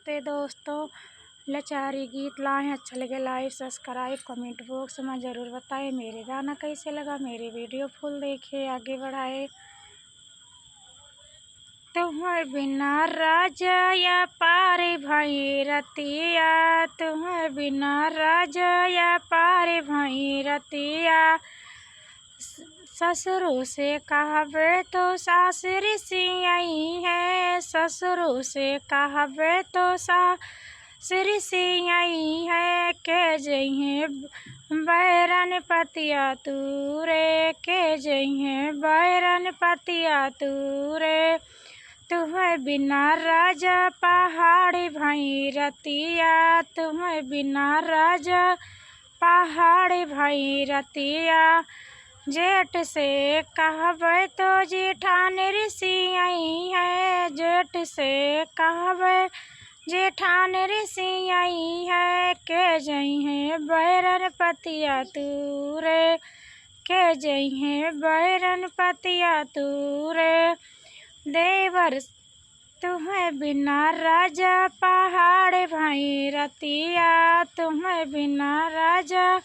नमस्ते दोस्तों, लाचारी गीत लाए हैं। अच्छा लगे लाइक सब्सक्राइब कमेंट बॉक्स में ज़रूर बताएं मेरे गाना कैसे लगा। मेरी वीडियो फुल देखे आगे बढ़ाए। तुम्हारे बिना राजा या पारे भाई रतिया, तुम्हारे बिना राजा या पारे भाई रतिया। ससुरों से कहबे तो सासुरी सी आई है, ससुरों से कहबे तो सासुरी सी आई है। के जइहे बैरन पतिया तूरे, के जइहे बैरन पतिया तूरे। तुम्हें बिना राजा पहाड़ी भाई रतिया, तुम्हें बिना राजा पहाड़ी भाई रतिया। जेठ से कहबे तो जेठानी ऋषि आई है, जेठ से कहबे जेठानी ऋषि आई है। के जइहे बैरन पतिया तूरे, के जइहे बैरन पतिया तूरे। देवर तुम्हें बिना राजा पहाड़ भाई रतिया, तुम्हें बिना राजा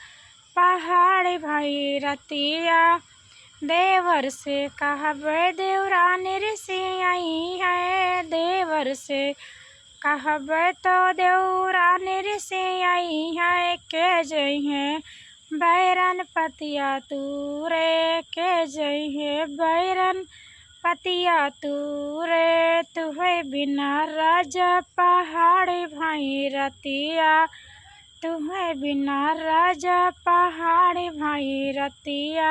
पहाड़ भाई रतिया। देवर से कहबे देवरानी ऋषि आई है, देवर से कहबे तो देवरानी ऋषि आई है। के जइहे बैरन पतिया तूरे, के जइहे बैरन पतिया तूरे। तुम्हें बिना राजा पहाड़ी भाई रतिया, तुम्हें बिना राजा पहाड़ी भाई रतिया।